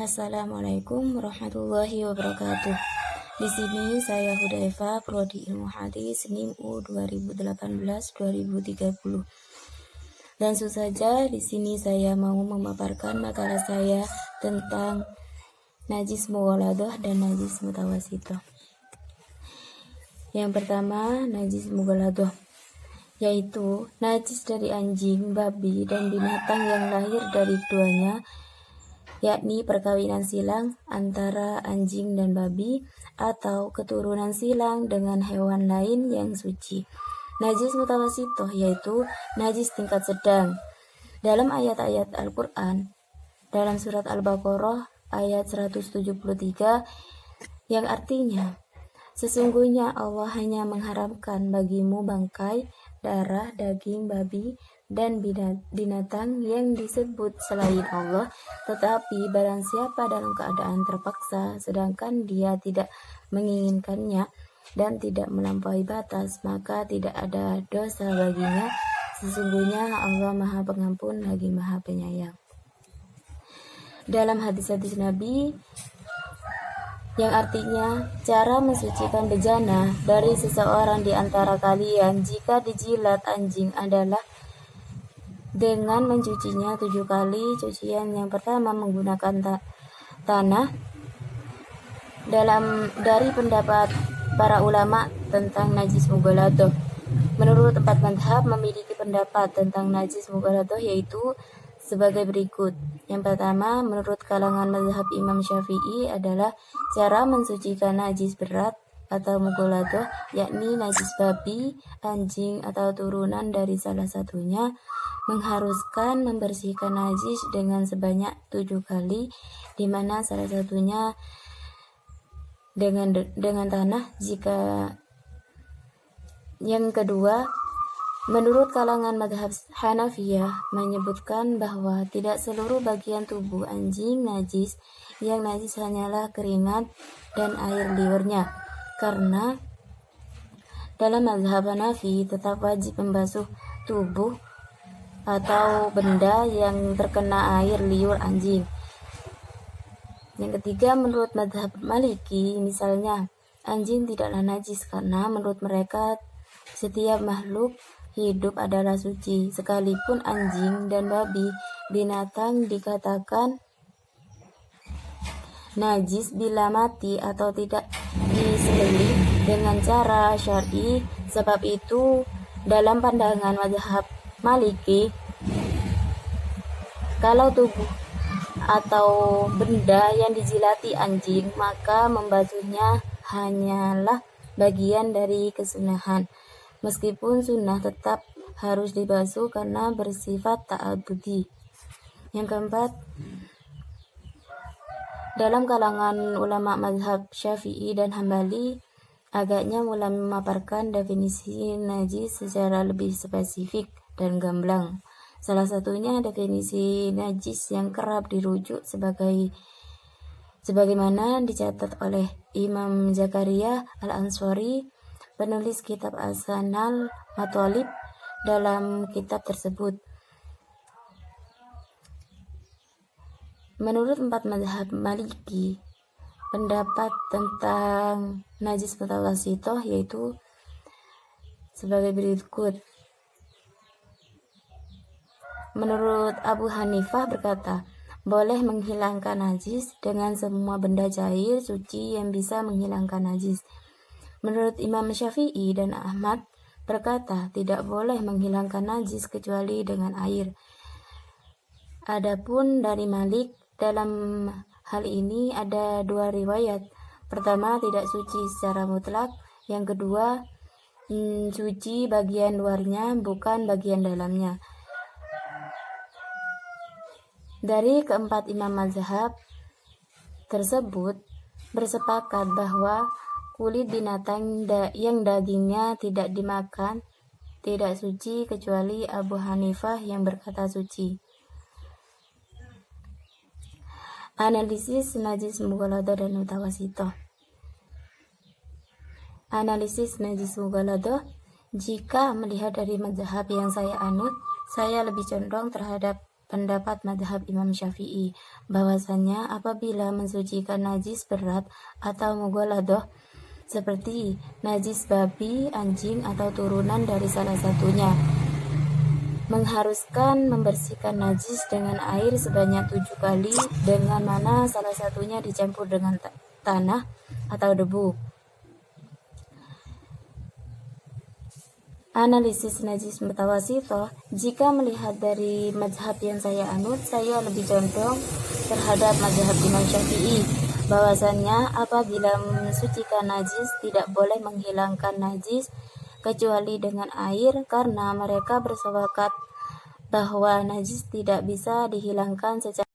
Assalamualaikum warahmatullahi wabarakatuh. Di sini saya Hudaifa, Prodi Ilmu Hadis NIM U 2018-2030. Langsung saja di sini saya mau memaparkan makalah saya tentang najis mughaladah dan najis mutawasithah. Yang pertama, najis mughaladah, yaitu najis dari anjing, babi, dan binatang yang lahir dari keduanya, yakni perkawinan silang antara anjing dan babi atau keturunan silang dengan hewan lain yang suci. Najis mutawasithah yaitu najis tingkat sedang. Dalam ayat-ayat Al-Quran, dalam surat Al-Baqarah ayat 173 yang artinya, sesungguhnya Allah hanya mengharamkan bagimu bangkai, darah, daging babi, dan binatang yang disebut selain Allah, tetapi barang siapa dalam keadaan terpaksa sedangkan dia tidak menginginkannya dan tidak melampaui batas, maka tidak ada dosa baginya. Sesungguhnya Allah Maha Pengampun lagi Maha Penyayang. Dalam hadis-hadis Nabi yang artinya cara mensucikan bejana dari seseorang di antara kalian jika dijilat anjing adalah dengan mencucinya 7 kali. Cucian yang pertama menggunakan tanah. Dari pendapat para ulama tentang najis mughaladah, menurut 4 mazhab memiliki pendapat tentang najis mughaladah, yaitu sebagai berikut. Yang pertama, menurut kalangan mazhab Imam Syafi'i adalah cara mensucikan najis berat atau mughaladah, yakni najis babi, anjing, atau turunan dari salah satunya, mengharuskan membersihkan najis dengan sebanyak 7 kali, di mana salah satunya dengan tanah. Jika yang kedua, menurut kalangan mazhab Hanafiyah menyebutkan bahwa tidak seluruh bagian tubuh anjing najis, yang najis hanyalah keringat dan air liurnya, karena dalam mazhab Hanafi tetap wajib membasuh tubuh atau benda yang terkena air liur anjing. Yang ketiga, menurut mazhab Maliki, misalnya anjing tidaklah najis karena menurut mereka setiap makhluk hidup adalah suci, sekalipun anjing dan babi binatang dikatakan najis bila mati atau tidak disembelih dengan cara syar'i. Sebab itu dalam pandangan mazhab Maliki, kalau tubuh atau benda yang dijilati anjing, maka membasuhnya hanyalah bagian dari kesunahan. Meskipun sunnah tetap harus dibasuh karena bersifat ta'abudi. Yang keempat, dalam kalangan ulama mazhab Syafi'i dan Hambali, agaknya mulai memaparkan definisi najis secara lebih spesifik dan gamblang. Salah satunya definisi najis yang kerap dirujuk sebagaimana dicatat oleh Imam Zakaria Al-Ansari, penulis kitab As-Sanal Mathalib, dalam kitab tersebut. Menurut 4 mazhab Maliki, pendapat tentang najis mutawasithah yaitu sebagai berikut. Menurut Abu Hanifah berkata, boleh menghilangkan najis dengan semua benda cair suci yang bisa menghilangkan najis. Menurut Imam Syafi'i dan Ahmad berkata, tidak boleh menghilangkan najis kecuali dengan air. Adapun dari Malik, dalam hal ini ada 2 riwayat. Pertama, tidak suci secara mutlak. Yang kedua, suci bagian luarnya, bukan bagian dalamnya. Dari keempat imam mazhab tersebut bersepakat bahwa kulit binatang yang dagingnya tidak dimakan tidak suci, kecuali Abu Hanifah yang berkata suci. Analisis najis mughaladah dan mutawasithah. Analisis najis mughaladah, jika melihat dari mazhab yang saya anut, saya lebih condong terhadap pendapat madhab Imam Syafi'i, bahwasannya apabila mensucikan najis berat atau mughaladoh seperti najis babi, anjing, atau turunan dari salah satunya, mengharuskan membersihkan najis dengan air sebanyak 7 kali, dengan mana salah satunya dicampur dengan tanah atau debu. Analisis najis mutawasitoh, jika melihat dari mazhab yang saya anut, saya lebih condong terhadap mazhab Imam Syafi'i, bahwasannya apabila mensucikan najis tidak boleh menghilangkan najis kecuali dengan air, karena mereka bersepakat bahwa najis tidak bisa dihilangkan secara